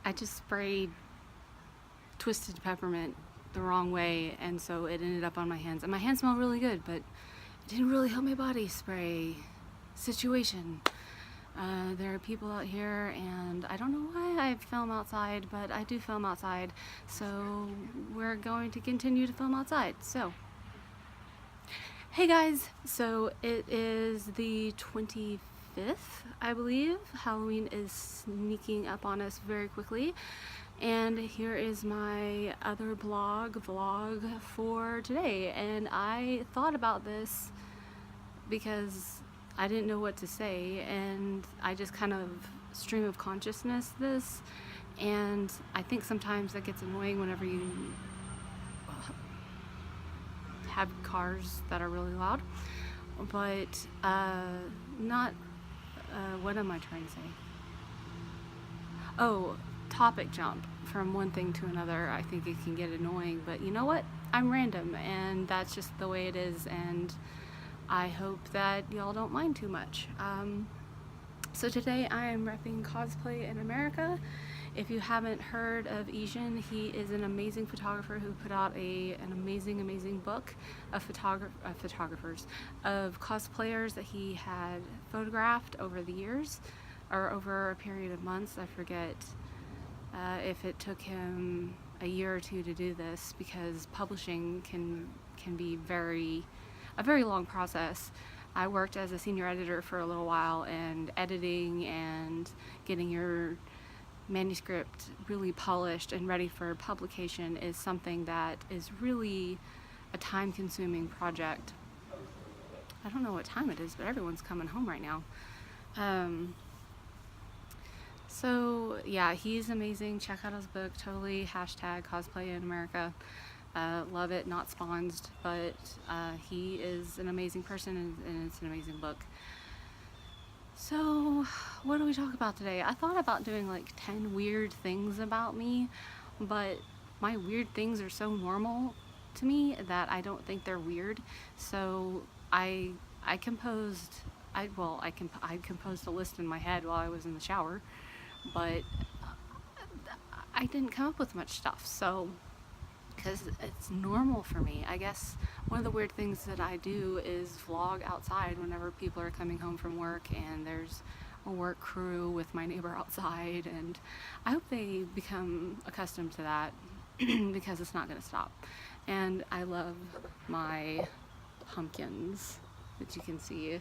I just sprayed twisted peppermint the wrong way, and so it ended up on my hands. And my hands smell really good, but it didn't really help my body spray situation. There are people out here, and I don't know why I film outside, but I do film outside, so we're going to continue to film outside. So, hey guys, so it is the 25th, I believe. Halloween is sneaking up on us very quickly, and here is my other vlog for today. And I thought about this because I didn't know what to say, and I just kind of stream of consciousness this, and I think sometimes that gets annoying whenever you have cars that are really loud, but what am I trying to say? Oh, topic jump from one thing to another. I think it can get annoying, but you know what? I'm random, and that's just the way it is, and I hope that y'all don't mind too much. So today I am repping cosplay in America. If you haven't heard of Asian, he is an amazing photographer who put out an amazing book of photographers, of cosplayers that he had photographed over the years, or over a period of months. I forget if it took him a year or two to do this, because publishing can be a very long process. I worked as a senior editor for a little while, and editing and getting your manuscript really polished and ready for publication is something that is really a time-consuming project. I don't know what time it is, but everyone's coming home right now. So yeah, he's amazing. Check out his book, totally #cosplay in America. Love it, not sponsed, but he is an amazing person, and it's an amazing book. So what do we talk about today? I thought about doing like 10 weird things about me, but my weird things are so normal to me that I don't think they're weird. So I composed a list in my head while I was in the shower, but I didn't come up with much stuff. So, because it's normal for me. I guess one of the weird things that I do is vlog outside whenever people are coming home from work, and there's a work crew with my neighbor outside, and I hope they become accustomed to that because it's not going to stop. And I love my pumpkins that you can see.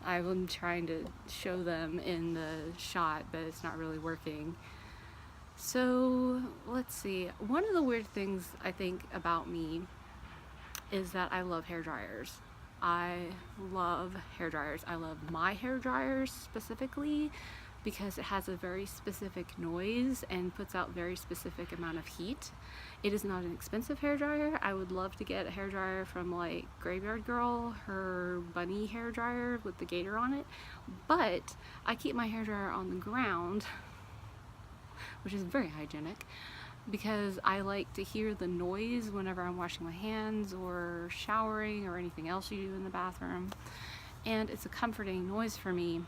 I'm trying to show them in the shot, but it's not really working. So let's see. One of the weird things I think about me is that I love hair dryers. I love hair dryers. I love my hair dryers specifically because it has a very specific noise and puts out very specific amount of heat. It is not an expensive hair dryer. I would love to get a hair dryer from like Graveyard Girl, her bunny hair dryer with the gator on it, but I keep my hair dryer on the ground, which is very hygienic, because I like to hear the noise whenever I'm washing my hands or showering or anything else you do in the bathroom, and it's a comforting noise for me.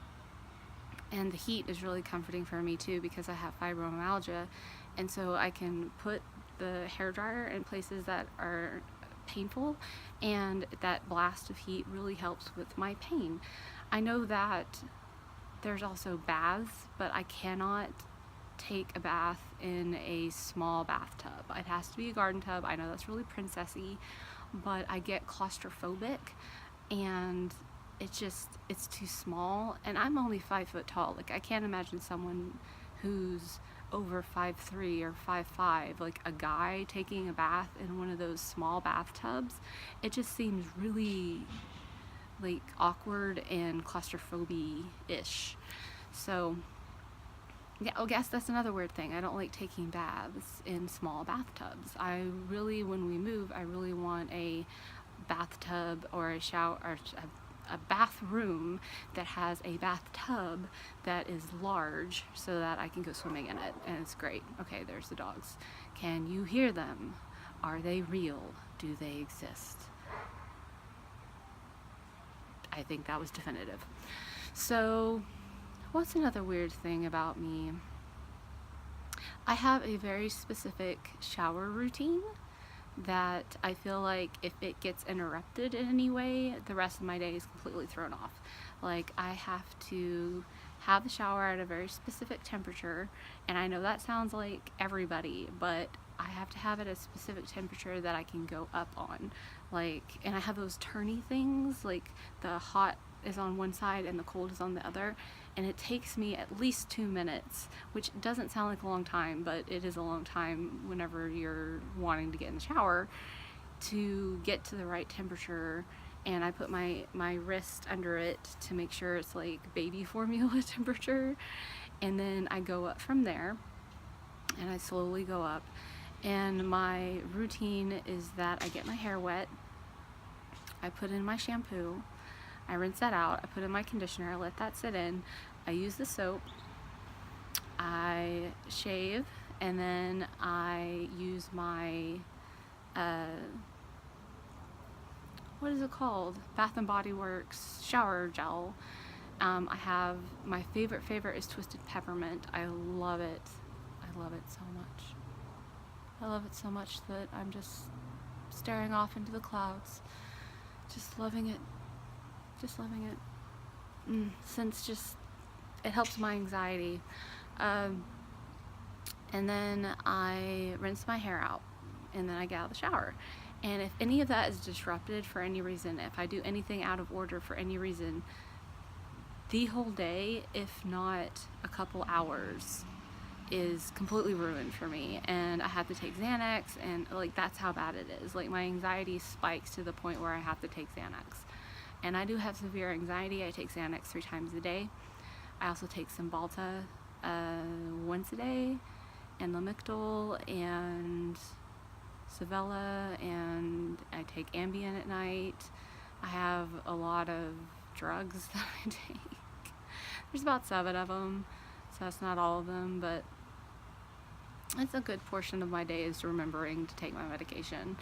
And the heat is really comforting for me too, because I have fibromyalgia, and so I can put the hair dryer in places that are painful, and that blast of heat really helps with my pain. I know that there's also baths, but I cannot take a bath in a small bathtub. It has to be a garden tub. I know that's really princessy, but I get claustrophobic, and it's too small, and I'm only 5 foot tall. Like, I can't imagine someone who's over 5'3" or 5'5", like a guy taking a bath in one of those small bathtubs. It just seems really like awkward and claustrophobic-ish. So yeah, I guess that's another weird thing. I don't like taking baths in small bathtubs. When we move, I really want a bathtub or a shower, or a bathroom that has a bathtub that is large so that I can go swimming in it, and it's great. Okay, there's the dogs. Can you hear them? Are they real? Do they exist? I think that was definitive. So what's another weird thing about me? I have a very specific shower routine that I feel like if it gets interrupted in any way, the rest of my day is completely thrown off. Like, I have to have the shower at a very specific temperature, and I know that sounds like everybody, but I have to have it at a specific temperature that I can go up on. Like, and I have those turny things, like the hot is on one side and the cold is on the other, and it takes me at least 2 minutes, which doesn't sound like a long time, but it is a long time whenever you're wanting to get in the shower, to get to the right temperature. And I put my wrist under it to make sure it's like baby formula temperature, and then I go up from there, and I slowly go up. And my routine is that I get my hair wet, I put in my shampoo, I rinse that out, I put in my conditioner, I let that sit in, I use the soap, I shave, and then I use my what is it called? Bath and Body Works shower gel. I have my favorite is Twisted Peppermint. I love it. I love it so much. I love it so much that I'm just staring off into the clouds, just loving it. Just loving it. Since just it helps my anxiety. And then I rinse my hair out, and then I get out of the shower. And if any of that is disrupted for any reason, if I do anything out of order for any reason, the whole day, if not a couple hours, is completely ruined for me. And I have to take Xanax, and like, that's how bad it is. Like, my anxiety spikes to the point where I have to take Xanax. And I do have severe anxiety. I take Xanax 3 times a day. I also take Cymbalta once a day, and Lamictal, and Savella, and I take Ambien at night. I have a lot of drugs that I take. There's about 7 of them, so that's not all of them, but it's a good portion of my day is remembering to take my medication.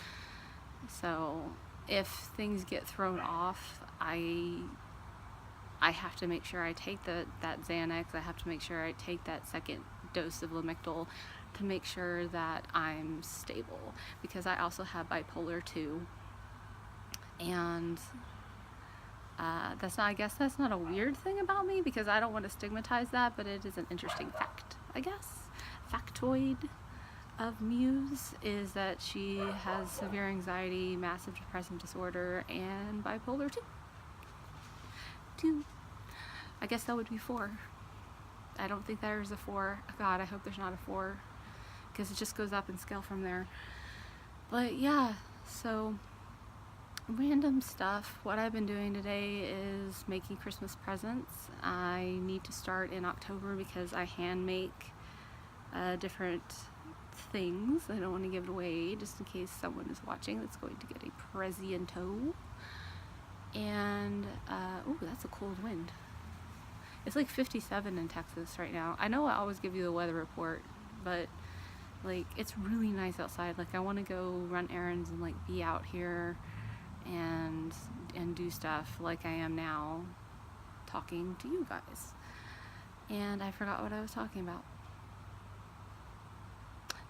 So if things get thrown off, I have to make sure I take that Xanax. I have to make sure I take that second dose of Lamictal to make sure that I'm stable, because I also have bipolar 2, and I guess that's not a weird thing about me, because I don't want to stigmatize that, but it is an interesting fact, I guess. Factoid of Muse is that she has severe anxiety, massive depressive disorder, and bipolar 2. I guess that would be 4. I don't think there's a 4. God, I hope there's not a 4, because it just goes up in scale from there. But yeah, so random stuff. What I've been doing today is making Christmas presents. I need to start in October because I hand make different things. I don't want to give it away just in case someone is watching that's going to get a presento. And ooh, that's a cold wind. It's like 57 in Texas right now. I know I always give you the weather report, but like, it's really nice outside. Like, I want to go run errands and like be out here and do stuff like I am now, talking to you guys. And I forgot what I was talking about.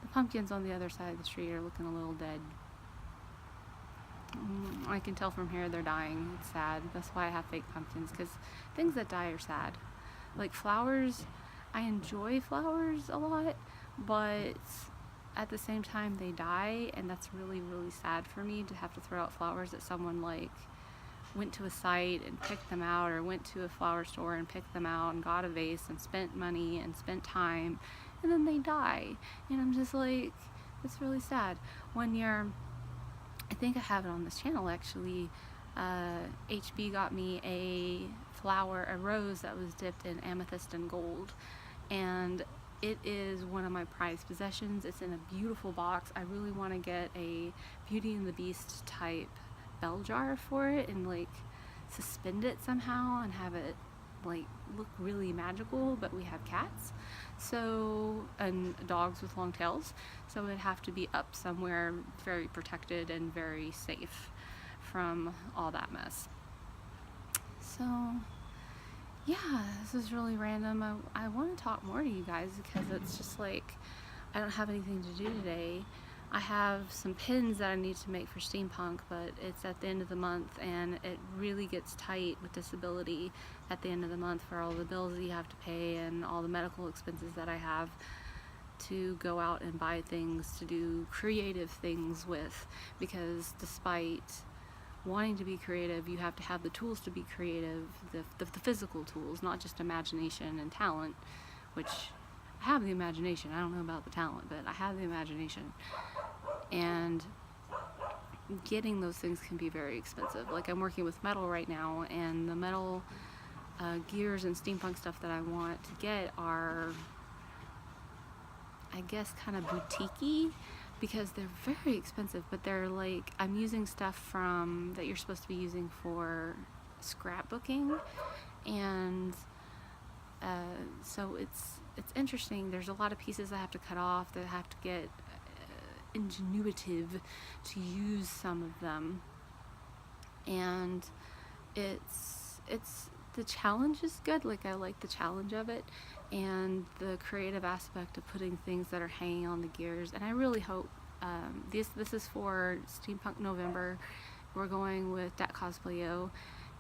The pumpkins on the other side of the street are looking a little dead. I can tell from here they're dying. It's sad. That's why I have fake pumpkins, because things that die are sad. Like flowers, I enjoy flowers a lot, but at the same time they die, and that's really, really sad for me to have to throw out flowers that someone like went to a site and picked them out, or went to a flower store and picked them out and got a vase and spent money and spent time, and then they die. And I'm just like, it's really sad. One year, I think I have it on this channel actually, HB got me a rose that was dipped in amethyst and gold, and it is one of my prized possessions. It's in a beautiful box. I really want to get a Beauty and the Beast type bell jar for it and like suspend it somehow and have it like look really magical, but we have cats, so, and dogs with long tails, so it'd have to be up somewhere very protected and very safe from all that mess. So yeah, this is really random. I want to talk more to you guys because it's just like, I don't have anything to do today. I have some pins that I need to make for steampunk, but it's at the end of the month, and it really gets tight with disability at the end of the month for all the bills that you have to pay and all the medical expenses that I have to go out and buy things to do creative things with, because despite wanting to be creative, you have to have the tools to be creative, the physical tools, not just imagination and talent, which I have the imagination. I don't know about the talent, but I have the imagination. And getting those things can be very expensive. Like, I'm working with metal right now, and the metal gears and steampunk stuff that I want to get are, I guess, kind of boutique-y, because they're very expensive, but they're like, I'm using stuff from that you're supposed to be using for scrapbooking, and so it's interesting. There's a lot of pieces I have to cut off, that have to get ingenuitive to use some of them, and it's the challenge is good. Like, I like the challenge of it and the creative aspect of putting things that are hanging on the gears. And I really hope this is for Steampunk November. We're going with Dat Cosplayo,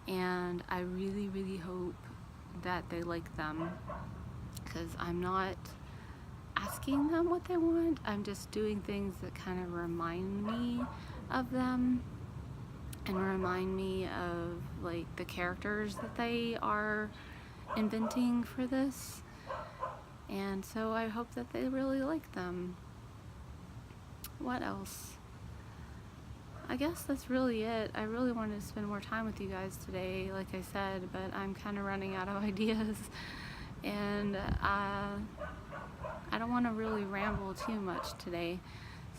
and I really hope that they like them, because I'm not asking them what they want. I'm just doing things that kind of remind me of them and remind me of like the characters that they are inventing for this. And so I hope that they really like them. What else? I guess that's really it. I really wanted to spend more time with you guys today, like I said, but I'm kind of running out of ideas, and I don't want to really ramble too much today.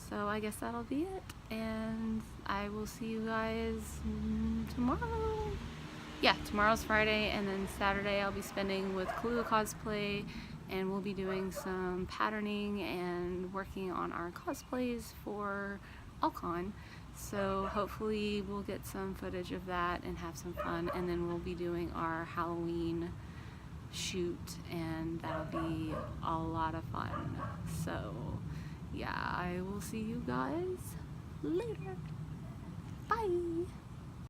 So I guess that'll be it, and I will see you guys tomorrow. Yeah, tomorrow's Friday, and then Saturday I'll be spending with Kahlua Cosplay, and we'll be doing some patterning and working on our cosplays for Alcon. So hopefully we'll get some footage of that and have some fun, and then we'll be doing our Halloween shoot, and that'll be a lot of fun. So yeah, I will see you guys later. Bye!